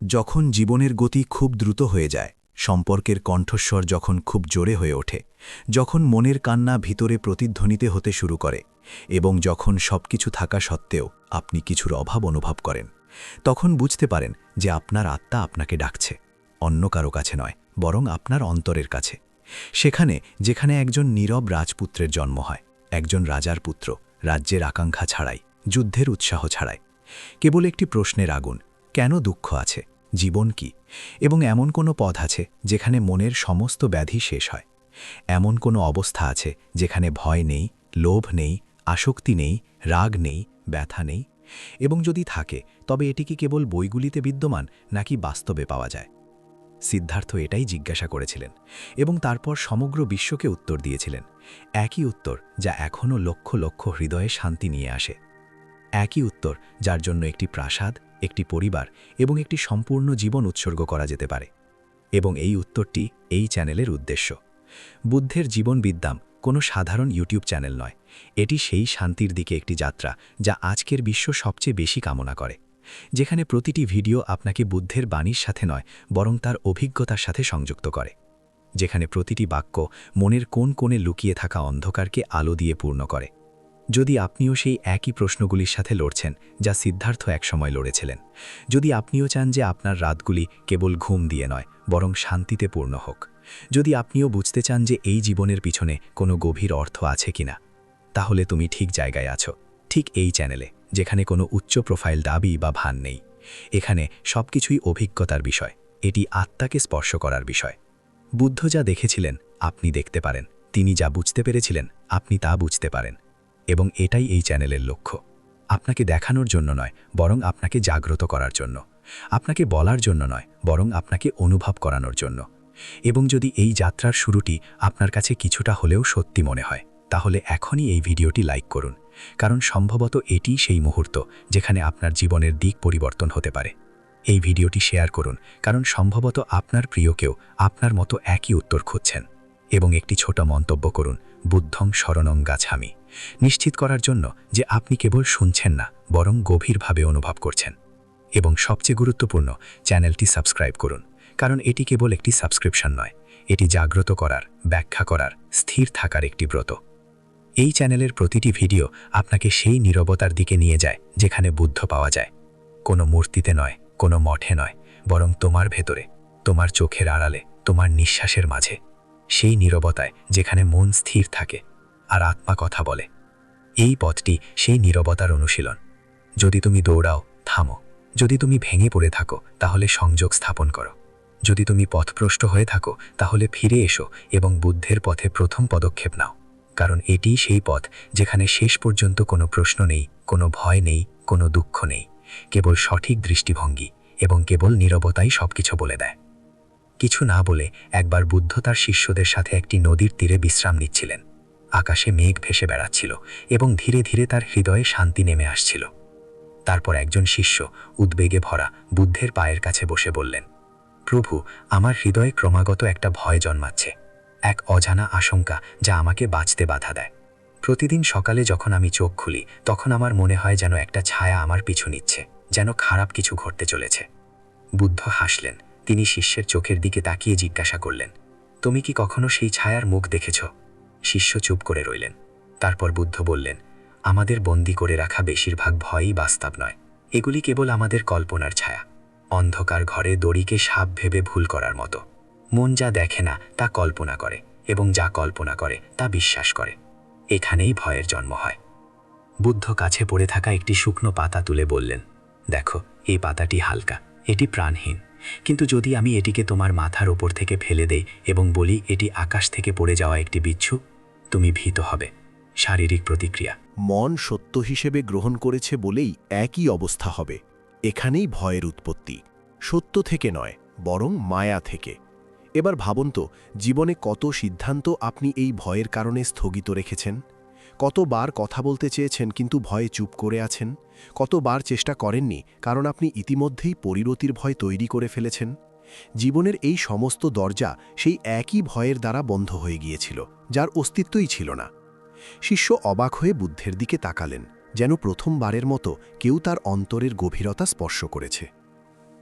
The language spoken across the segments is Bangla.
যখন জীবনের গতি খুব দ্রুত হয়ে যায়, সম্পর্কের কণ্ঠস্বর যখন খুব জোরে হয়ে ওঠে, যখন মনের কান্না ভিতরে প্রতিধ্বনিতে হতে শুরু করে এবং যখন সবকিছু থাকা সত্ত্বেও আপনি কিছুর অভাব অনুভব করেন, তখন বুঝতে পারেন যে আপনার আত্মা আপনাকে ডাকছে, অন্য কারো কাছে নয়, বরং আপনার অন্তরের কাছে। সেখানে যেখানে একজন নীরব রাজপুত্রের জন্ম হয়, একজন রাজার পুত্র, রাজ্যের আকাঙ্ক্ষা ছাড়াই, যুদ্ধের উৎসাহ ছাড়াই, কেবল একটি প্রশ্নের আগুন: কেন দুঃখ আছে, জীবন কি, এবং এমন কোনো পথ আছে যেখানে মনের সমস্ত ব্যাধি শেষ হয়। এমন কোনো অবস্থা আছে যেখানে ভয় নেই, লোভ নেই, আসক্তি নেই, রাগ নেই, ব্যথা নেই, এবং যদি থাকে তবে এটি কি কেবল বইগুলিতে বিদ্যমান নাকি বাস্তবে পাওয়া যায়? সিদ্ধার্থ এটাই জিজ্ঞাসা করেছিলেন এবং তারপর সমগ্র বিশ্বকে উত্তর দিয়েছিলেন, একই উত্তর যা এখনও লক্ষ লক্ষ হৃদয়ে শান্তি নিয়ে আসে। একই উত্তর যার জন্য একটি প্রাসাদ, একটি পরিবার এবং একটি সম্পূর্ণ জীবন উৎসর্গ করা যেতে পারে। এবং এই উত্তরটি এই চ্যানেলের উদ্দেশ্য। বুদ্ধের জীবন বিদ্যাম কোনো সাধারণ ইউটিউব চ্যানেল নয়, এটি সেই শান্তির দিকে একটি যাত্রা যা আজকের বিশ্ব সবচেয়ে বেশি কামনা করে, যেখানে প্রতিটি ভিডিও আপনাকে বুদ্ধের বাণীর সাথে নয় বরং তার অভিজ্ঞতার সাথে সংযুক্ত করে, যেখানে প্রতিটি বাক্য মনের কোন কোণে লুকিয়ে থাকা অন্ধকারকে আলো দিয়ে পূর্ণ করে। যদি আপনিও সেই একই প্রশ্নগুলির সাথে লড়ছেন যা সিদ্ধার্থ একসময় লড়েছিলেন, যদি আপনিও চান যে আপনার রাতগুলি কেবল ঘুম দিয়ে নয় বরং শান্তিতে পূর্ণ হোক, যদি আপনিও বুঝতে চান যে এই জীবনের পিছনে কোনো গভীর অর্থ আছে কিনা, তাহলে তুমি ঠিক জায়গায় আছো, ঠিক এই চ্যানেলে, যেখানে কোনো উচ্চ প্রোফাইল দাবি বা ভান নেই। এখানে সবকিছুই অভিজ্ঞতার বিষয়, এটি আত্মাকে স্পর্শ করার বিষয়। বুদ্ধ যা দেখেছিলেন আপনি দেখতে পারেন, তিনি যা বুঝতে পেরেছিলেন আপনি তা বুঝতে পারেন, এবং এটাই এই চ্যানেলের লক্ষ্য। আপনাকে দেখানোর জন্য নয় বরং আপনাকে জাগ্রত করার জন্য, আপনাকে বলার জন্য নয় বরং আপনাকে অনুভব করানোর জন্য। এবং যদি এই যাত্রার শুরুটি আপনার কাছে কিছুটা হলেও সত্যি মনে হয়, তাহলে এখনই এই ভিডিওটি লাইক করুন, কারণ সম্ভবত এটিই সেই মুহূর্ত যেখানে আপনার জীবনের দিক পরিবর্তন হতে পারে। এই ভিডিওটি শেয়ার করুন, কারণ সম্ভবত আপনার প্রিয় কেউ আপনার মতো একই উত্তর খুঁজছেন। এবং একটি ছোট মন্তব্য করুন, বুদ্ধং শরণং গাছামি, নিশ্চিত করার জন্য যে আপনি কেবল শুনছেন না বরং গভীরভাবে অনুভব করছেন। এবং সবচেয়ে গুরুত্বপূর্ণ, চ্যানেলটি সাবস্ক্রাইব করুন, কারণ এটি কেবল একটি সাবস্ক্রিপশন নয়, এটি জাগ্রত করার, ব্যাখ্যা করার, স্থির থাকার একটি ব্রত। এই চ্যানেলের প্রতিটি ভিডিও আপনাকে সেই নীরবতার দিকে নিয়ে যায় যেখানে বুদ্ধ পাওয়া যায়, কোনো মূর্তিতে নয়, কোনো মঠে নয়, বরং তোমার ভেতরে, তোমার চোখের আড়ালে, তোমার নিঃশ্বাসের মাঝে, সেই নীরবতায় যেখানে মন স্থির থাকে আর আত্মা কথা বলে। এই পথটি সেই নীরবতার অনুশীলন। যদি তুমি দৌড়াও, থামো; যদি তুমি ভেঙে পড়ে থাকো, তাহলে সংযোগ স্থাপন করো; যদি তুমি পথভ্রষ্ট হয়ে থাকো, তাহলে ফিরে এসো এবং বুদ্ধের পথে প্রথম পদক্ষেপ নাও, কারণ এটিই সেই পথ যেখানে শেষ পর্যন্ত কোনো প্রশ্ন নেই, কোনো ভয় নেই, কোনো দুঃখ নেই, কেবল সঠিক দৃষ্টিভঙ্গি, এবং কেবল নীরবতাই সবকিছু বলে দেয়। কিছু না বলে একবার বুদ্ধ তার শিষ্যদের সাথে একটি নদীর তীরে বিশ্রাম নিচ্ছিলেন। আকাশে মেঘ ভেসে বেড়াচ্ছিল এবং ধীরে ধীরে তার হৃদয়ে শান্তি নেমে আসছিল। তারপর একজন শিষ্য উদ্বেগে ভরা বুদ্ধের পায়ের কাছে বসে বললেন, প্রভু, আমার হৃদয়ে ক্রমাগত একটা ভয় জন্মাচ্ছে, এক অজানা আশঙ্কা যা আমাকে বাঁচতে বাধা দেয়। প্রতিদিন সকালে যখন আমি চোখ খুলি, তখন আমার মনে হয় যেন একটা ছায়া আমার পিছু নিচ্ছে, যেন খারাপ কিছু ঘটতে চলেছে। বুদ্ধ হাসলেন। তিনি শিষ্যের চোখের দিকে তাকিয়ে জিজ্ঞাসা করলেন, তুমি কি কখনো সেই ছায়ার মুখ দেখেছ? শিষ্য চুপ করে রইলেন। তারপর বুদ্ধ বললেন, আমাদের বন্দী করে রাখা বেশিরভাগ ভয়ই বাস্তব নয়, এগুলি কেবল আমাদের কল্পনার ছায়া। অন্ধকার ঘরে দড়িকে সাপ ভেবে ভুল করার মতো। মন যা দেখে না তা কল্পনা করে, এবং যা কল্পনা করে তা বিশ্বাস করে। এখানেই ভয়ের জন্ম হয়। বুদ্ধ কাছে পড়ে থাকা একটি শুকনো পাতা তুলে বললেন, দেখো, এই পাতাটি হালকা, এটি প্রাণহীন, কিন্তু যদি আমি এটিকে তোমার মাথার ওপর থেকে ফেলে দেই এবং বলি এটি আকাশ থেকে পড়ে যাওয়া একটি বিচ্ছু, তুমি ভীত হবে। শারীরিক প্রতিক্রিয়া। মন সত্য হিসেবে গ্রহণ করেছে বলেই একই অবস্থা হবে। এখানেই ভয়ের উৎপত্তি, সত্য থেকে নয় বরং মায়া থেকে। এবার ভাবুন তো, জীবনে কত সিদ্ধান্ত আপনি এই ভয়ের কারণে স্থগিত রেখেছেন? কতবার কথা বলতে চেয়েছেন কিন্তু ভয়ে চুপ করে আছেন? কতবার চেষ্টা করেননি কারণ আপনি ইতিমধ্যেই পরিণতির ভয় তৈরি করে ফেলেছেন? জীবনের এই সমস্ত দরজা সেই একই ভয়ের দ্বারা বন্ধ হয়ে গিয়েছিল, যার অস্তিত্বই ছিল না। শিষ্য অবাক হয়ে বুদ্ধের দিকে তাকালেন, যেন প্রথমবারের মতো কেউ তার অন্তরের গভীরতা স্পর্শ করেছে।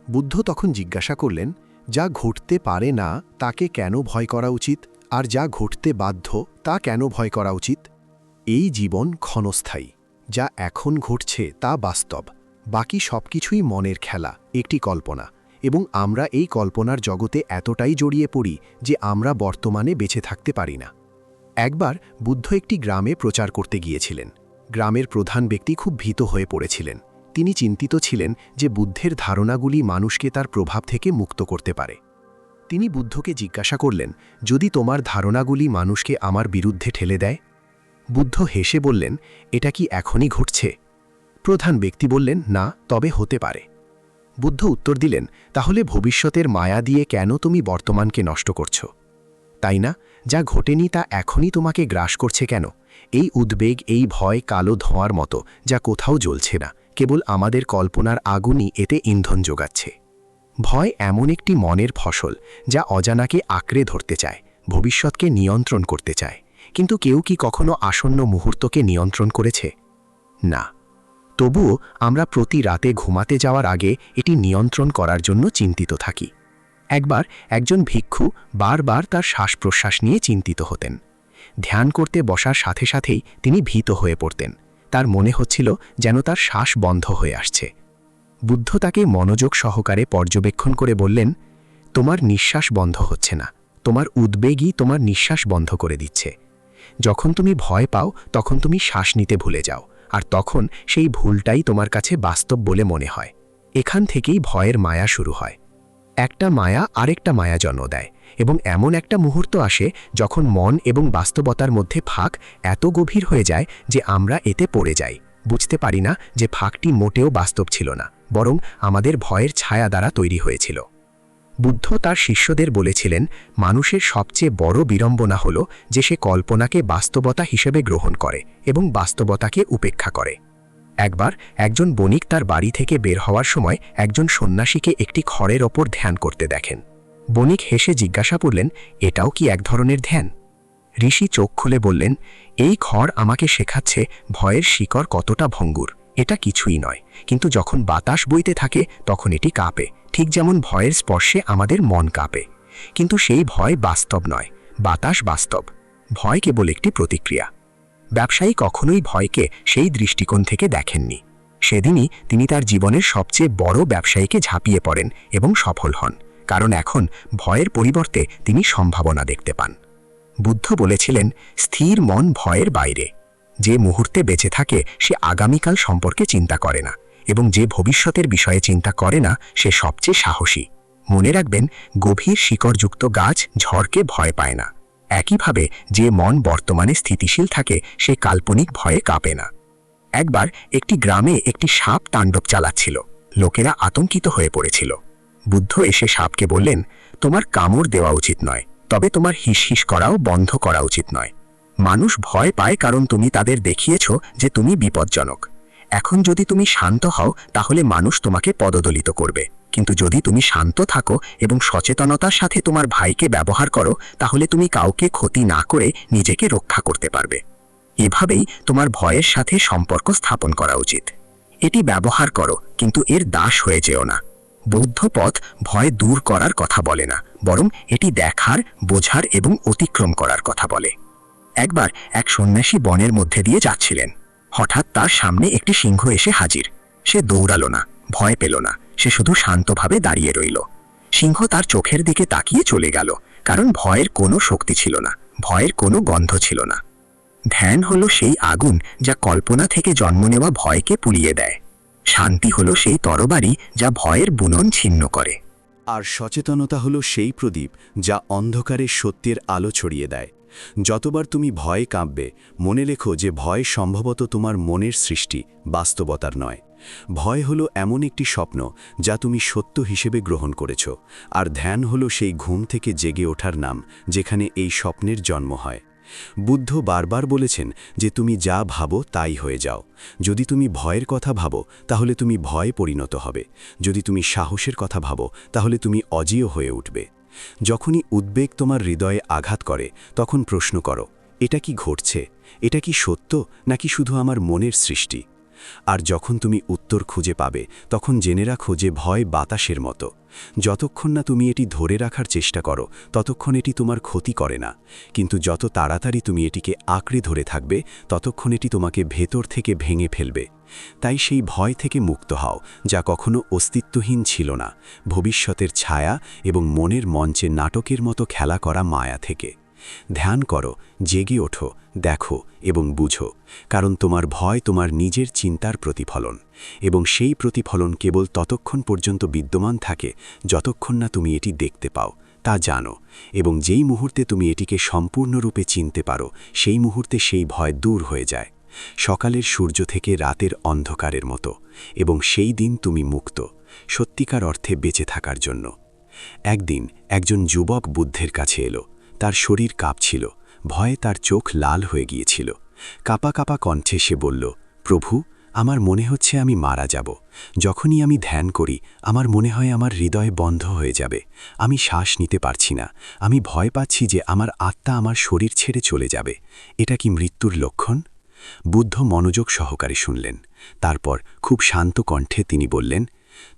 বুদ্ধ তখন জিজ্ঞাসা করলেন, যা ঘটতে পারে না তাকে কেন ভয় করা উচিত, আর যা ঘটতে বাধ্য তা কেন ভয় করা উচিত? এই জীবন ক্ষণস্থায়ী। যা এখন ঘটছে তা বাস্তব, বাকি সবকিছুই মনের খেলা, একটি কল্পনা, এবং আমরা এই কল্পনার জগতে এতটাই জড়িয়ে পড়ি যে আমরা বর্তমানে বেঁচে থাকতে পারি না। একবার বুদ্ধ একটি গ্রামে প্রচার করতে গিয়েছিলেন। গ্রামের প্রধান ব্যক্তি খুব ভীত হয়ে পড়েছিলেন। তিনি চিন্তিত ছিলেন যে বুদ্ধের ধারণাগুলি মানুষকে তার প্রভাব থেকে মুক্ত করতে পারে। তিনি বুদ্ধকে জিজ্ঞাসা করলেন, যদি তোমার ধারণাগুলি মানুষকে আমার বিরুদ্ধে ঠেলে দেয়? বুদ্ধ হেসে বললেন, এটা কি এখনই ঘটছে? প্রধান ব্যক্তি বললেন, না, তবে হতে পারে। বুদ্ধ উত্তর দিলেন, তাহলে ভবিষ্যতের মায়া দিয়ে কেন তুমি বর্তমানকে নষ্ট করছো? তাই না, যা ঘটেনি তা এখনই তোমাকে গ্রাস করছে কেন? এই উদ্বেগ, এই ভয় কালো ধোঁয়ার মতো, যা কোথাও জ্বলছে না, কেবল আমাদের কল্পনার আগুনই এতে ইন্ধন যোগাচ্ছে। ভয় এমন একটি মনের ফসল যা অজানাকে আঁকড়ে ধরতে চায়, ভবিষ্যৎকে নিয়ন্ত্রণ করতে চায়। কিন্তু কেউ কি কখনো আসন্ন মুহূর্তকে নিয়ন্ত্রণ করেছে? না। তবুও আমরা প্রতি রাতে ঘুমাতে যাওয়ার আগে এটি নিয়ন্ত্রণ করার জন্য চিন্তিত থাকি। একবার একজন ভিক্ষু বারবার তার শ্বাস প্রশ্বাস নিয়ে চিন্তিত হতেন। ধ্যান করতে বসার সাথে সাথেই তিনি ভীত হয়ে পড়তেন। তার মনে হচ্ছিল যেন তার শ্বাস বন্ধ হয়ে আসছে। বুদ্ধ তাকে মনোযোগ সহকারে পর্যবেক্ষণ করে বললেন, তোমার নিঃশ্বাস বন্ধ হচ্ছে না, তোমার উদ্বেগই তোমার নিঃশ্বাস বন্ধ করে দিচ্ছে। যখন তুমি ভয় পাও তখন তুমি শ্বাস নিতে ভুলে যাও, আর তখন সেই ভুলটাই তোমার কাছে বাস্তব বলে মনে হয়। এখান থেকেই ভয়ের মায়া শুরু হয়। একটা মায়া আরেকটা মায়া জন্ম দেয়, এবং এমন একটা মুহূর্ত আসে যখন মন এবং বাস্তবতার মধ্যে ফাঁক এত গভীর হয়ে যায় যে আমরা এতে পড়ে যাই, বুঝতে পারি না যে ফাঁকটি মোটেও বাস্তব ছিল না, বরং আমাদের ভয়ের ছায়া দ্বারা তৈরি হয়েছিল। বুদ্ধ তার শিষ্যদের বলেছিলেন, মানুষের সবচেয়ে বড় বিড়ম্বনা হল যে সে কল্পনাকে বাস্তবতা হিসেবে গ্রহণ করে এবং বাস্তবতাকে উপেক্ষা করে। একবার একজন বণিক তার বাড়ি থেকে বের হওয়ার সময় একজন সন্ন্যাসীকে একটি খড়ের ওপর ধ্যান করতে দেখেন। বণিক হেসে জিজ্ঞাসা করলেন, এটাও কি এক ধরনের ধ্যান? ঋষি চোখ খুলে বললেন, এই খড় আমাকে শেখাচ্ছে ভয়ের শিকড় কতটা ভঙ্গুর। এটা কিছুই নয়, কিন্তু যখন বাতাস বইতে থাকে তখন এটি কাঁপে, ঠিক যেমন ভয়ের স্পর্শে আমাদের মন কাঁপে। কিন্তু সেই ভয় বাস্তব নয়, বাতাস বাস্তব। ভয় কেবল একটি প্রতিক্রিয়া। ব্যবসায়ী কখনোই ভয়কে সেই দৃষ্টিকোণ থেকে দেখেননি। সেদিনই তিনি তার জীবনের সবচেয়ে বড় ব্যবসায়ীকে ঝাঁপিয়ে পড়েন এবং সফল হন, কারণ এখন ভয়ের পরিবর্তে তিনি সম্ভাবনা দেখতে পান। বুদ্ধ বলেছিলেন, স্থির মন ভয়ের বাইরে। যে মুহূর্তে বেঁচে থাকে সে আগামীকাল সম্পর্কে চিন্তা করে না, এবং যে ভবিষ্যতের বিষয়ে চিন্তা করে না সে সবচেয়ে সাহসী। মনে রাখবেন, গভীর শিকড়যুক্ত গাছ ঝড়কে ভয় পায় না। একইভাবে যে মন বর্তমানে স্থিতিশীল থাকে সে কাল্পনিক ভয়ে কাঁপে না। একবার একটি গ্রামে একটি সাপ তাণ্ডব চালাচ্ছিল। লোকেরা আতঙ্কিত হয়ে পড়েছিল। বুদ্ধ এসে সাপকে বললেন, তোমার কামড় দেওয়া উচিত নয়, তবে তোমার হিসহিস করাও বন্ধ করা উচিত নয়। মানুষ ভয় পায় কারণ তুমি তাদের দেখিয়েছ যে তুমি বিপজ্জনক। এখন যদি তুমি শান্ত হও তাহলে মানুষ তোমাকে পদদলিত করবে, কিন্তু যদি তুমি শান্ত থাকো এবং সচেতনতার সাথে তোমার ভাইকে ব্যবহার করো তাহলে তুমি কাউকে ক্ষতি না করে নিজেকে রক্ষা করতে পারবে। এভাবেই তোমার ভয়ের সাথে সম্পর্ক স্থাপন করা উচিত। এটি ব্যবহার করো, কিন্তু এর দাস হয়ে যেও না। বৌদ্ধ পথ ভয় দূর করার কথা বলে না, বরং এটি দেখার, বোঝার এবং অতিক্রম করার কথা বলে। একবার এক সন্ন্যাসী বনের মধ্যে দিয়ে যাচ্ছিলেন। হঠাৎ তার সামনে একটি সিংহ এসে হাজির। সে দৌড়ালো না, ভয় পেল না, সে শুধু শান্তভাবে দাঁড়িয়ে রইল। সিংহ তার চোখের দিকে তাকিয়ে চলে গেল, কারণ ভয়ের কোনো শক্তি ছিল না, ভয়ের কোনো গন্ধ ছিল না। ধ্যান হলো সেই আগুন যা কল্পনা থেকে জন্ম নেওয়া ভয়কে পুড়িয়ে দেয়। শান্তি হলো সেই তরবারি যা ভয়ের বুনন ছিন্ন করে। আর সচেতনতা হলো সেই প্রদীপ যা অন্ধকারে সত্যের আলো ছড়িয়ে দেয়। যতবার তুমি ভয়ে কাঁপবে, মনে রেখো যে ভয় সম্ভবত তোমার মনের সৃষ্টি, বাস্তবতার নয়। ভয় হলো এমন একটি স্বপ্ন যা তুমি সত্য হিসেবে গ্রহণ করেছ, আর ধ্যান হলো সেই ঘুম থেকে জেগে ওঠার নাম যেখানে এই স্বপ্নের জন্ম হয়। বুদ্ধ বারবার বলেছেন যে তুমি যা ভাবো তাই হয়ে যাও। যদি তুমি ভয়ের কথা ভাবো তাহলে তুমি ভয়ে পরিণত হবে, যদি তুমি সাহসের কথা ভাবো তাহলে তুমি অজেয় হয়ে উঠবে। যখনই উদ্বেগ তোমার হৃদয়ে আঘাত করে তখন প্রশ্ন করো, এটা কি ঘটছে? এটা কি সত্য নাকি শুধু আমার মনের সৃষ্টি? আর যখন তুমি উত্তর খুঁজে পাবে তখন জেনে রাখো যে ভয় বাতাসের মতো। যতক্ষণ না তুমি এটি ধরে রাখার চেষ্টা করো ততক্ষণ এটি তোমার ক্ষতি করে না, কিন্তু যত তাড়াতাড়ি তুমি এটিকে আঁকড়ে ধরে থাকবে ততক্ষণ এটি তোমাকে ভেতর থেকে ভেঙে ফেলবে। তাই সেই ভয় থেকে মুক্ত হও, যা কখনো অস্তিত্বহীন ছিল না, ভবিষ্যতের ছায়া এবং মনের মঞ্চে নাটকের মতো খেলা করা মায়া থেকে। ধ্যান করো, জেগে ওঠো, দেখো এবং বুঝো, কারণ তোমার ভয় তোমার নিজের চিন্তার প্রতিফলন, এবং সেই প্রতিফলন কেবল ততক্ষণ পর্যন্ত বিদ্যমান থাকে যতক্ষণ না তুমি এটি দেখতে পাও, তা জানো, এবং যেই মুহূর্তে তুমি এটিকে সম্পূর্ণরূপে চিনতে পারো সেই মুহূর্তে সেই ভয় দূর হয়ে যায়, সকালের সূর্য থেকে রাতের অন্ধকারের মতো, এবং সেই দিন তুমি মুক্ত, সত্যিকার অর্থে বেঁচে থাকার জন্য। একদিন একজন যুবক বুদ্ধের কাছে এলো। তার শরীর কাঁপছিল, ভয়ে তার চোখ লাল হয়ে গিয়েছিল। কাঁপা কাঁপা কণ্ঠে সে বলল, প্রভু, আমার মনে হচ্ছে আমি মারা যাব। যখনই আমি ধ্যান করি আমার মনে হয় আমার হৃদয় বন্ধ হয়ে যাবে, আমি শ্বাস নিতে পারছি না, আমি ভয় পাচ্ছি যে আমার আত্মা আমার শরীর ছেড়ে চলে যাবে। এটা কি মৃত্যুর লক্ষণ? বুদ্ধ মনোযোগ সহকারে শুনলেন। তারপর খুব শান্ত কণ্ঠে তিনি বললেন,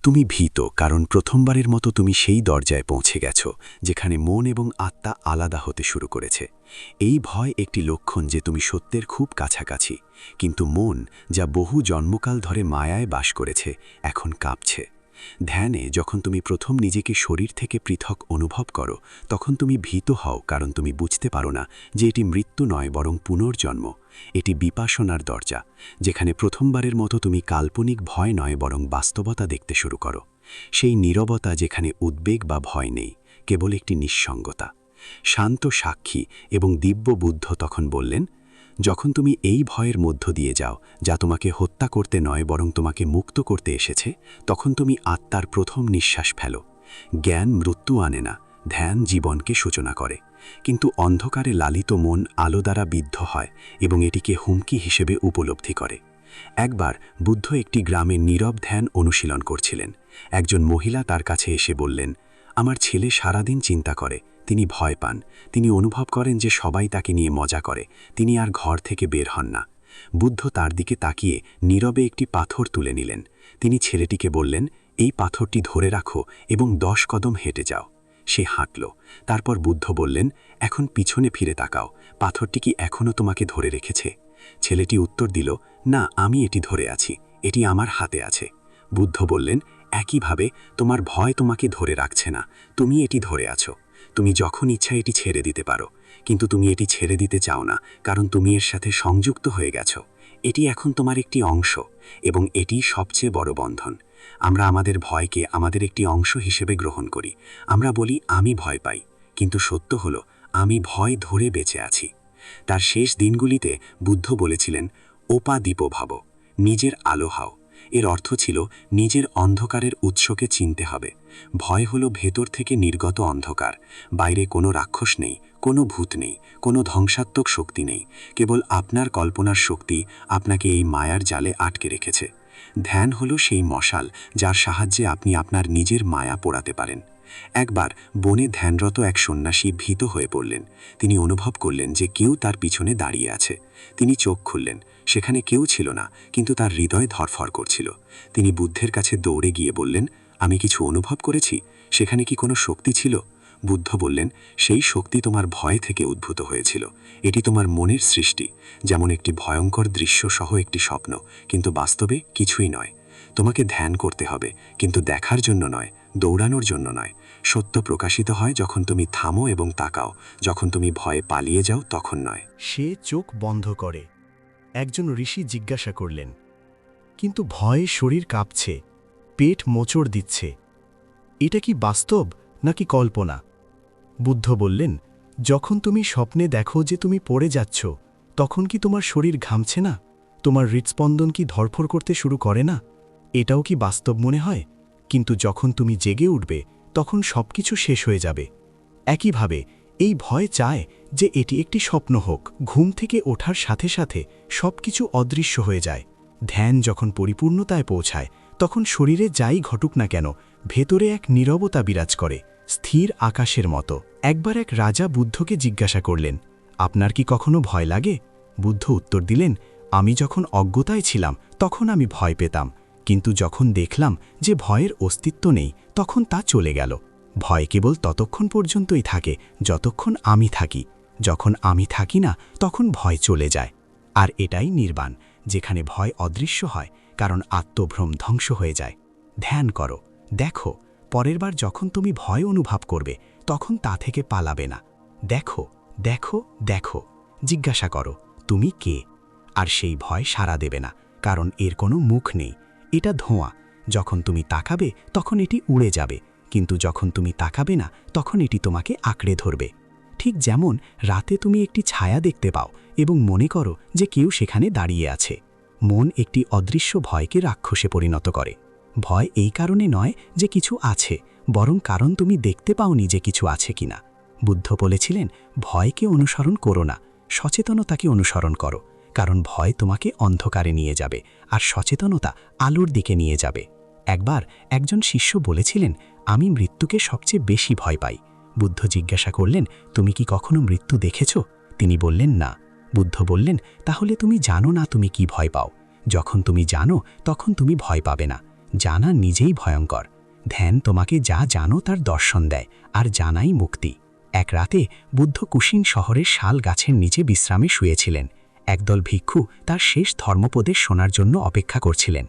তুমি ভীত কারণ প্রথমবারের মতো তুমি সেই দরজায় পৌঁছে গেছ যেখানে মন এবং আত্মা আলাদা হতে শুরু করেছে। এই ভয় একটি লক্ষণ যে তুমি সত্যের খুব কাছাকাছি, কিন্তু মন, যা বহু জন্মকাল ধরে মায়ায় বাস করেছে, এখন কাঁপছে। ধ্যানে যখন তুমি প্রথম নিজেকে শরীর থেকে পৃথক অনুভব করো তখন তুমি ভীত হও, কারণ তুমি বুঝতে পারো না যে এটি মৃত্যু নয় বরং পুনর্জন্ম। এটি বিপাসনার দরজা, যেখানে প্রথমবারের মতো তুমি কাল্পনিক ভয় নয় বরং বাস্তবতা দেখতে শুরু করো। সেই নীরবতা যেখানে উদ্বেগ বা ভয় নেই, কেবল একটি নিঃসঙ্গতা। শান্ত সাক্ষী এবং দিব্য বুদ্ধ তখন বললেন, যখন তুমি এই ভয়ের মধ্য দিয়ে যাও, যা তোমাকে হত্যা করতে নয় বরং তোমাকে মুক্ত করতে এসেছে, তখন তুমি আত্মার প্রথম নিঃশ্বাস ফেলো। জ্ঞান মৃত্যু আনে না, ধ্যান জীবনকে সূচনা করে। কিন্তু অন্ধকারে লালিত মন আলো দ্বারা বিদ্ধ হয় এবং এটিকে হুমকি হিসেবে উপলব্ধি করে। একবার বুদ্ধ একটি গ্রামে নীরব ধ্যান অনুশীলন করছিলেন। একজন মহিলা তার কাছে এসে বললেন, আমার ছেলে সারাদিন চিন্তা করে, তিনি ভয় পান, তিনি অনুভব করেন যে সবাই তাকে নিয়ে মজা করে, তিনি আর ঘর থেকে বের হন না। বুদ্ধ তার দিকে তাকিয়ে নীরবে একটি পাথর তুলে নিলেন। তিনি ছেলেটিকে বললেন, এই পাথরটি ধরে রাখো এবং 10 কদম হেঁটে যাও। সে হাঁটল। তারপর বুদ্ধ বললেন, এখন পিছনে ফিরে তাকাও, পাথরটি কি এখনও তোমাকে ধরে রেখেছে? ছেলেটি উত্তর দিল, না, আমি এটি ধরে আছি, এটি আমার হাতে আছে। বুদ্ধ বললেন, একইভাবে তোমার ভয় তোমাকে ধরে রাখছে না, তুমি এটি ধরে আছো। তুমি যখন ইচ্ছা এটি ছেড়ে দিতে পারো, কিন্তু তুমি এটি ছেড়ে দিতে চাও না, কারণ তুমি এর সাথে সংযুক্ত হয়ে গেছো। এটি এখন তোমার একটি অংশ, এবং এটি সবচেয়ে বড় বন্ধন। আমরা আমাদের ভয়কে আমাদের একটি অংশ হিসেবে গ্রহণ করি। আমরা বলি, আমি ভয় পাই, কিন্তু সত্য হলো আমি ভয় ধরে বেঁচে আছি। তার শেষ দিনগুলিতে বুদ্ধ বলেছিলেন, ওপা দীপ ভাব, নিজের আলো হও। এর অর্থ ছিল নিজের অন্ধকারের উৎসকে চিনতে হবে। ভয় হলো ভেতর থেকে নির্গত অন্ধকার। বাইরে কোনো রাক্ষস নেই, কোনো ভূত নেই, কোনো ধ্বংসাত্মক শক্তি নেই, কেবল আপনার কল্পনার শক্তি আপনাকে এই মায়ার জালে আটকে রেখেছে। ধ্যান হলো সেই মশাল যার সাহায্যে আপনি আপনার নিজের মায়া পোড়াতে পারেন। একবার বনে ধ্যানরত এক সন্ন্যাসী ভীত হয়ে পড়লেন। তিনি অনুভব করলেন যে কেউ তার পিছনে দাঁড়িয়ে আছে। তিনি চোখ খুললেন, সেখানে কেউ ছিল না, কিন্তু তার হৃদয় ধরফর করছিল। তিনি বুদ্ধের কাছে দৌড়ে গিয়ে বললেন, আমি কিছু অনুভব করেছি, সেখানে কি কোনো শক্তি ছিল? বুদ্ধ বললেন, সেই শক্তি তোমার ভয় থেকে উদ্ভূত হয়েছিল। এটি তোমার মনের সৃষ্টি, যেমন একটি ভয়ঙ্কর দৃশ্য সহ একটি স্বপ্ন, কিন্তু বাস্তবে কিছুই নয়। তোমাকে ধ্যান করতে হবে, কিন্তু দেখার জন্য নয়, দৌড়ানোর জন্য নয়। সত্য প্রকাশিত হয় যখন তুমি থামো এবং তাকাও, যখন তুমি ভয়ে পালিয়ে যাও তখন নয়। সে চোখ বন্ধ করে। একজন ঋষি জিজ্ঞাসা করলেন, কিন্তু ভয়ে শরীর কাঁপছে, পেট মোচড় দিচ্ছে, এটা কি বাস্তব নাকি কল্পনা? বুদ্ধ বললেন, যখন তুমি স্বপ্নে দেখো যে তুমি পড়ে যাচ্ছ, তখন কি তোমার শরীর ঘামছে না? তোমার হৃৎস্পন্দন কি ধড়ফড় করতে শুরু করে না? এটাও কি বাস্তব মনে হয়? কিন্তু যখন তুমি জেগে উঠবে তখন সবকিছু শেষ হয়ে যাবে। একইভাবে এই ভয় চায় যে এটি একটি স্বপ্ন হোক। ঘুম থেকে ওঠার সাথে সাথে সবকিছু অদৃশ্য হয়ে যায়। ধ্যান যখন পরিপূর্ণতায় পৌঁছায় তখন শরীরে যাই ঘটুক না কেন, ভেতরে এক নীরবতা বিরাজ করে, স্থির আকাশের মতো। একবার এক রাজা বুদ্ধকে জিজ্ঞাসা করলেন, আপনার কি কখনো ভয় লাগে? বুদ্ধ উত্তর দিলেন, আমি যখন অজ্ঞতায় ছিলাম তখন আমি ভয় পেতাম, কিন্তু যখন দেখলাম যে ভয়ের অস্তিত্ব নেই তখন তা চলে গেল। ভয় কেবল ততক্ষণ পর্যন্তই থাকে যতক্ষণ আমি থাকি। যখন আমি থাকি না তখন ভয় চলে যায়। আর এটাই নির্বাণ, যেখানে ভয় অদৃশ্য হয়, কারণ আত্মভ্রম ধ্বংস হয়ে যায়। ধ্যান করো, দেখো, পরের বার যখন তুমি ভয় অনুভব করবে তখন তা থেকে পালাবে না। দেখো, দেখো, দেখো, জিজ্ঞাসা করো তুমি কে। আর সেই ভয় সাড়া দেবে না, কারণ এর কোনো মুখ নেই। এটা ধোঁয়া, যখন তুমি তাকাবে তখন এটি উড়ে যাবে, কিন্তু যখন তুমি তাকাবে না তখন এটি তোমাকে আঁকড়ে ধরবে। ঠিক যেমন রাতে তুমি একটি ছায়া দেখতে পাও এবং মনে করো যে কেউ সেখানে দাঁড়িয়ে আছে। মন একটি অদৃশ্য ভয়কে রাক্ষসে পরিণত করে। ভয় এই কারণে নয় যে কিছু আছে, বরং কারণ তুমি দেখতে পাওনি যে কিছু আছে কিনা। বুদ্ধ বলেছিলেন, ভয়কে অনুসরণ করো না, সচেতনতাকে অনুসরণ করো, কারণ ভয় তোমাকে অন্ধকারে নিয়ে যাবে আর সচেতনতা আলোর দিকে নিয়ে যাবে। একবার একজন শিষ্য বলেছিলেন, আমি মৃত্যুকে সবচেয়ে বেশি ভয় পাই। বুদ্ধ জিজ্ঞাসা করলেন, তুমি কি কখনো মৃত্যু দেখেছ? তিনি বললেন, না। বুদ্ধ বললেন, তাহলে তুমি জানো না তুমি কি ভয় পাও। যখন তুমি জানো তখন তুমি ভয় পাবে না। জানা নিজেই ভয়ঙ্কর। ধ্যান তোমাকে যা জানো তার দর্শন দেয়, আর জানাই মুক্তি। এক রাতে বুদ্ধ কুশিন শহরের শাল গাছের নিচে বিশ্রামে শুয়েছিলেন। একদল ভিক্ষু তার শেষ ধর্মোপদেশ শোনার জন্য অপেক্ষা করছিলেন।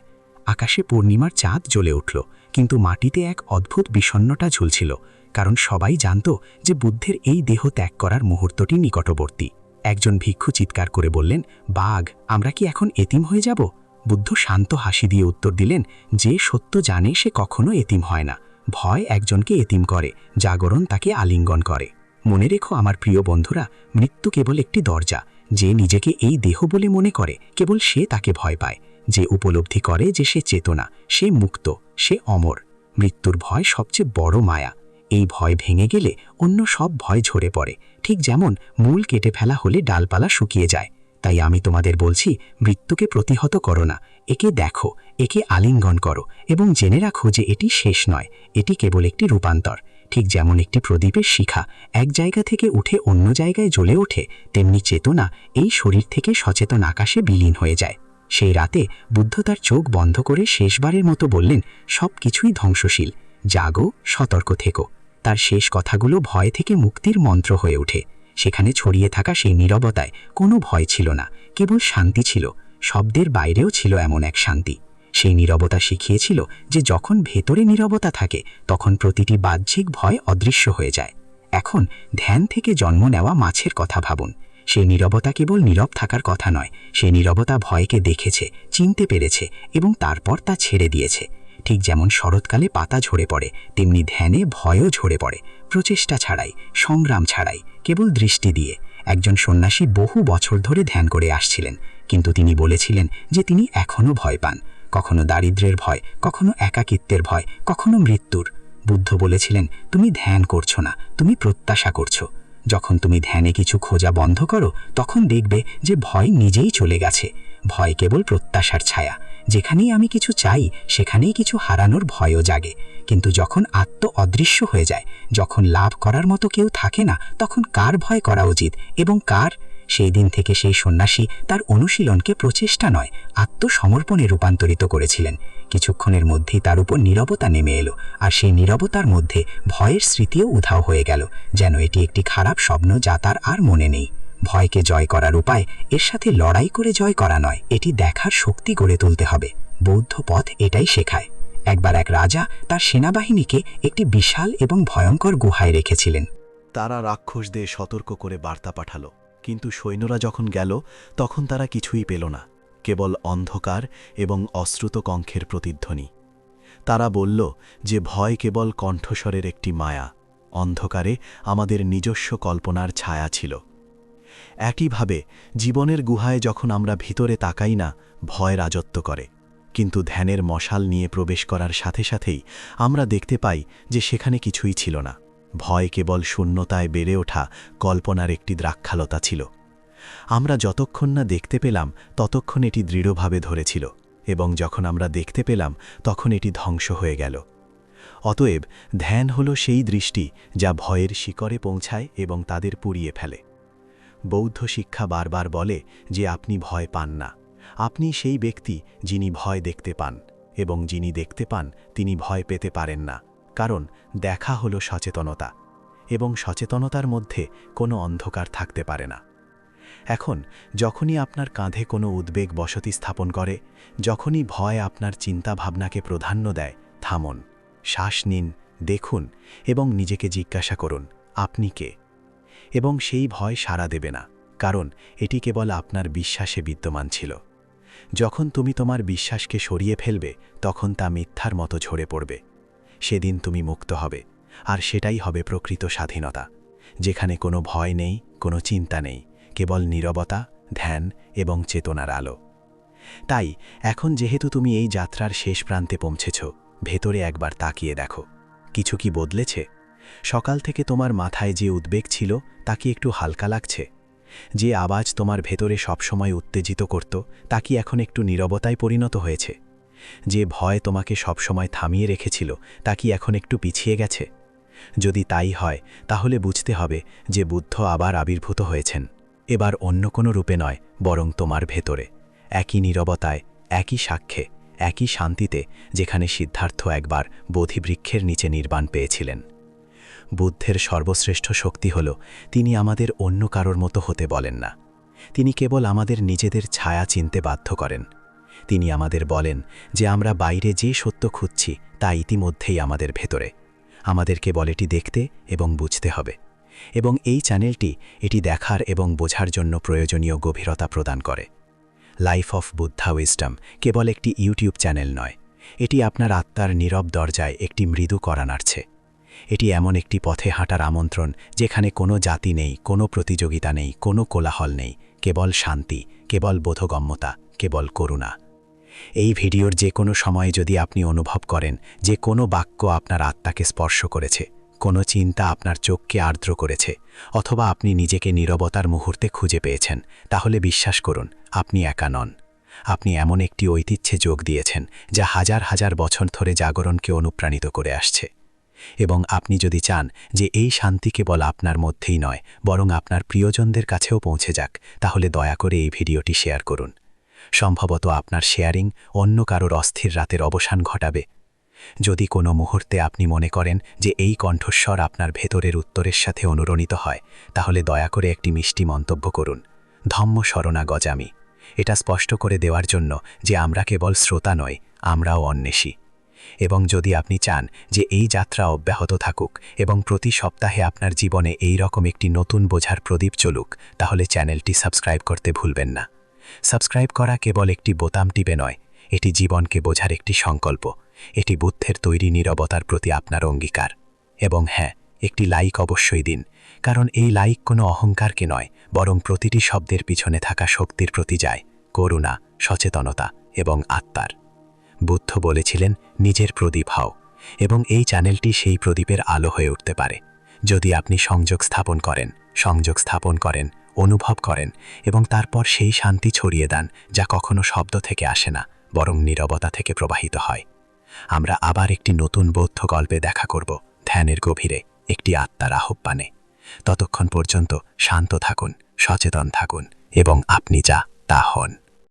আকাশে পূর্ণিমার চাঁদ জ্বলে উঠল, কিন্তু মাটিতে এক অদ্ভুত বিষণ্ণতা ঝুলছিল, কারণ সবাই জানত যে বুদ্ধের এই দেহ ত্যাগ করার মুহূর্তটি নিকটবর্তী। একজন ভিক্ষু চিৎকার করে বললেন, বাঘ, আমরা কি এখন এতিম হয়ে যাব? বুদ্ধ শান্ত হাসি দিয়ে উত্তর দিলেন, যে সত্য জানে সে কখনো এতিম হয় না। ভয় একজনকে এতিম করে, জাগরণ তাকে আলিঙ্গন করে। মনে রেখো আমার প্রিয় বন্ধুরা, মৃত্যু কেবল একটি দরজা। যে নিজেকে এই দেহ বলে মনে করে কেবল সে তাকে ভয় পায়। যে উপলব্ধি করে যে সে চেতনা, সে মুক্ত, সে অমর। মৃত্যুর ভয় সবচেয়ে বড় মায়া। এই ভয় ভেঙে গেলে অন্য সব ভয় ঝরে পড়ে, ঠিক যেমন মূল কেটে ফেলা হলে ডালপালা শুকিয়ে যায়। তাই আমি তোমাদের বলছি, মৃত্যুকে প্রতিহত করো না, একে দেখো, একে আলিঙ্গন করো এবং জেনে রাখো যে এটি শেষ নয়, এটি কেবল একটি রূপান্তর। ঠিক যেমন একটি প্রদীপের শিখা এক জায়গা থেকে উঠে অন্য জায়গায় জ্বলে ওঠে, তেমনি চেতনা এই শরীর থেকে সচেতন আকাশে বিলীন হয়ে যায়। সেই রাতে বুদ্ধ তার চোখ বন্ধ করে শেষবারের মতো বললেন, সব কিছুই ধ্বংসশীল, জাগো, সতর্ক থেকো। তার শেষ কথাগুলো ভয় থেকে মুক্তির মন্ত্র হয়ে ওঠে। সেখানে ছড়িয়ে থাকা সেই নীরবতায় কোনো ভয় ছিল না, কেবল শান্তি ছিল। শব্দের বাইরেও ছিল এমন এক শান্তি। সেই নীরবতা শিখিয়েছিল যে যখন ভেতরে নীরবতা থাকে তখন প্রতিটি বাহ্যিক ভয় অদৃশ্য হয়ে যায়। এখন ধ্যান থেকে জন্ম নেওয়া মাছের কথা ভাবুন। সেই নীরবতা কেবল নীরব থাকার কথা নয়, সেই নীরবতা ভয়কে দেখেছে, চিনতে পেরেছে এবং তারপর তা ছেড়ে দিয়েছে। ঠিক যেমন শরৎকালে পাতা ঝরে পড়ে, তেমনি ধ্যানে ভয়ও ঝরে পড়ে, প্রচেষ্টা ছাড়াই, সংগ্রাম ছাড়াই, কেবল দৃষ্টি দিয়ে। একজন সন্ন্যাসী বহু বছর ধরে ধ্যান করে আসছিলেন, কিন্তু তিনি বলেছিলেন যে তিনি এখনও ভয় পান। কখনো দারিদ্র্যের ভয়, কখনো একাকিত্বের ভয়, কখনো মৃত্যুর। বুদ্ধ বলেছিলেন, তুমি ধ্যান করছো না, তুমি প্রত্যাশা করছো। যখন তুমি ধ্যানে কিছু খোঁজা বন্ধ করো তখন দেখবে যে ভয় নিজেই চলে গেছে। ভয় কেবল প্রত্যাশার ছায়া। যেখানেই আমি কিছু চাই সেখানেই কিছু হারানোর ভয়ও জাগে। কিন্তু যখন আত্ম অদৃশ্য হয়ে যায়, যখন লাভ করার মতো কেউ থাকে না, তখন কার ভয় করা উচিত এবং কার? সেই দিন থেকে সেই সন্ন্যাসী তার অনুশীলনকে প্রচেষ্টা নয়, আত্মসমর্পণে রূপান্তরিত করেছিলেন। কিছুক্ষণের মধ্যেই তার উপর নীরবতা নেমে এলো, আর সেই নীরবতার মধ্যে ভয়ের স্মৃতিও উধাও হয়ে গেল, যেন এটি একটি খারাপ স্বপ্ন যা তার আর মনে নেই। ভয়কে জয় করার উপায় এর সাথে লড়াই করে জয় করা নয়, এটি দেখার শক্তি গড়ে তুলতে হবে। বৌদ্ধ পথ এটাই শেখায়। একবার এক রাজা তার সেনাবাহিনীকে একটি বিশাল এবং ভয়ঙ্কর গুহায় রেখেছিলেন। তারা রাক্ষসদের সতর্ক করে বার্তা পাঠালো, কিন্তু সৈন্যরা যখন গেল তখন তারা কিছুই পেল না, কেবল অন্ধকার এবং অশ্রুত কণ্ঠের প্রতিধ্বনি। তারা বলল যে ভয় কেবল কণ্ঠস্বরের একটি মায়া, অন্ধকারে আমাদের নিজস্ব কল্পনার ছায়া ছিল। একইভাবে জীবনের গুহায় যখন আমরা ভিতরে তাকাই না, ভয় রাজত্ব করে, কিন্তু ধ্যানের মশাল নিয়ে প্রবেশ করার সাথে সাথেই আমরা দেখতে পাই যে সেখানে কিছুই ছিল না। ভয় কেবল শূন্যতায় বেড়ে ওঠা কল্পনার একটি দ্রাক্ষালতা ছিল। আমরা যতক্ষণ না দেখতে পেলাম ততক্ষণ এটি দৃঢ়ভাবে ধরেছিল, এবং যখন আমরা দেখতে পেলাম তখন এটি ধ্বংস হয়ে গেল। অতএব ধ্যান হল সেই দৃষ্টি যা ভয়ের শিকড়ে পৌঁছায় এবং তাদের পুড়িয়ে ফেলে। বৌদ্ধ শিক্ষা বারবার বলে যে আপনি ভয় পান না, আপনি সেই ব্যক্তি যিনি ভয় দেখতে পান, এবং যিনি দেখতে পান তিনি ভয় পেতে পারেন না, কারণ দেখা হলো সচেতনতা, এবং সচেতনতার মধ্যে কোনো অন্ধকার থাকতে পারে না। এখন যখনই আপনার কাঁধে কোনো উদ্বেগ বসতি স্থাপন করে, যখনই ভয় আপনার চিন্তাভাবনাকে প্রাধান্য দেয়, থামুন, শ্বাস নিন, দেখুন এবং নিজেকে জিজ্ঞাসা করুন, আপনি কে? এবং সেই ভয় সাড়া দেবে না, কারণ এটি কেবল আপনার বিশ্বাসে বিদ্যমান ছিল। যখন তুমি তোমার বিশ্বাসকে সরিয়ে ফেলবে, তখন তা মিথ্যার মতো ঝরে পড়বে। সেদিন তুমি মুক্ত হবে, আর সেটাই হবে প্রকৃত স্বাধীনতা, যেখানে কোনো ভয় নেই, কোনো চিন্তা নেই, কেবল নীরবতা, ধ্যান এবং চেতনার আলো। তাই এখন যেহেতু তুমি এই যাত্রার শেষ প্রান্তে পৌঁছেছ, ভেতরে একবার তাকিয়ে দেখো, কিছু কি বদলেছে? সকাল থেকে তোমার মাথায় যে উদ্বেগ ছিল তা কি একটু হালকা লাগছে? যে আওয়াজ তোমার ভেতরে সবসময় উত্তেজিত করত তা কি এখন একটু নীরবতায় পরিণত হয়েছে? যে ভয় তোমাকে সবসময় থামিয়ে রেখেছিল তা কি এখন একটু পিছিয়ে গেছে? যদি তাই হয়, তাহলে বুঝতে হবে যে বুদ্ধ আবার আবির্ভূত হয়েছেন, এবার অন্য কোনো রূপে নয়, বরং তোমার ভেতরে, একই নীরবতায়, একই সাক্ষ্যে, একই শান্তিতে, যেখানে সিদ্ধার্থ একবার বোধিবৃক্ষের নিচে নির্বাণ পেয়েছিলেন। বুদ্ধের সর্বশ্রেষ্ঠ শক্তি হল তিনি আমাদের অন্য কারোর মতো হতে বলেন না। তিনি কেবল আমাদের নিজেদের ছায়া চিনতে বাধ্য করেন। তিনি আমাদের বলেন যে আমরা বাইরে যে সত্য খুঁজছি তা ইতিমধ্যেই আমাদের ভেতরে, আমাদের কেবল এটি দেখতে এবং বুঝতে হবে। এবং এই চ্যানেলটি এটি দেখার এবং বোঝার জন্য প্রয়োজনীয় গভীরতা প্রদান করে। লাইফ অফ বুদ্ধা উইজডম কেবল একটি ইউটিউব চ্যানেল নয়, এটি আপনার আত্মার নীরব দরজায় একটি মৃদু কড়া নাড়ছে। এটি এমন একটি পথে হাঁটার আমন্ত্রণ যেখানে কোনো জাতি নেই, কোনো প্রতিযোগিতা নেই, কোনো কোলাহল নেই, কেবল শান্তি, কেবল বোধগম্যতা, কেবল করুণা। এই ভিডিওর যে কোনো সময়ে যদি আপনি অনুভব করেন যে কোনো বাক্য আপনার আত্মাকে স্পর্শ করেছে, কোনো চিন্তা আপনার চোখকে আর্দ্র করেছে, অথবা আপনি নিজেকে নীরবতার মুহূর্তে খুঁজে পেয়েছেন, তাহলে বিশ্বাস করুন, আপনি একা নন। আপনি এমন একটি ঐতিহ্যে যোগ দিয়েছেন যা হাজার হাজার বছর ধরে জাগরণকে অনুপ্রাণিত করে আসছে। এবং আপনি যদি চান যে এই শান্তি কেবল আপনার মধ্যেই নয়, বরং আপনার প্রিয়জনদের কাছেও পৌঁছে যাক, তাহলে দয়া করে এই ভিডিওটি শেয়ার করুন। সম্ভবত আপনার শেয়ারিং অন্য কারোর অস্থির রাতের অবসান ঘটাবে। যদি কোনো মুহূর্তে আপনি মনে করেন যে এই কণ্ঠস্বর আপনার ভেতরের উত্তরের সাথে অনুরণিত হয়, তাহলে দয়া করে একটি মিষ্টি মন্তব্য করুন, ধম্ম শরণা গজামি। এটা স্পষ্ট করে দেওয়ার জন্য যে আমরা কেবল শ্রোতা নই, আমরাও অন্বেষী। এবং যদি আপনি চান যে এই যাত্রা অব্যাহত থাকুক এবং প্রতি সপ্তাহে আপনার জীবনে এই রকম একটি নতুন বোঝার প্রদীপ চলুক, তাহলে চ্যানেলটি সাবস্ক্রাইব করতে ভুলবেন না। সাবস্ক্রাইব করা কেবল একটি বোতাম টিপে নয়, এটি জীবনকে বোঝার একটি সংকল্প, এটি বুদ্ধের তৈরি নীরবতার প্রতি আপনার অঙ্গীকার। এবং হ্যাঁ, একটি লাইক অবশ্যই দিন, কারণ এই লাইক কোনো অহংকারকে নয়, বরং প্রতিটি শব্দের পিছনে থাকা শক্তির প্রতি যায়, করুণা, সচেতনতা এবং আত্মার। বুদ্ধ বলেছিলেন, নিজের প্রদীপ হও, এবং এই চ্যানেলটি সেই প্রদীপের আলো হয়ে উঠতে পারে। যদি আপনি সংযোগ স্থাপন করেন, অনুভব করেন এবং তারপর সেই শান্তি ছড়িয়ে দেন যা কখনো শব্দ থেকে আসে না, বরং নীরবতা থেকে প্রবাহিত হয়। আমরা আবার একটি নতুন বৌদ্ধ গল্পে দেখা করব, ধ্যানের গভীরে, একটি আত্মার আহ্বানে। ততক্ষণ পর্যন্ত শান্ত থাকুন, সচেতন থাকুন এবং আপনি যা তা হন।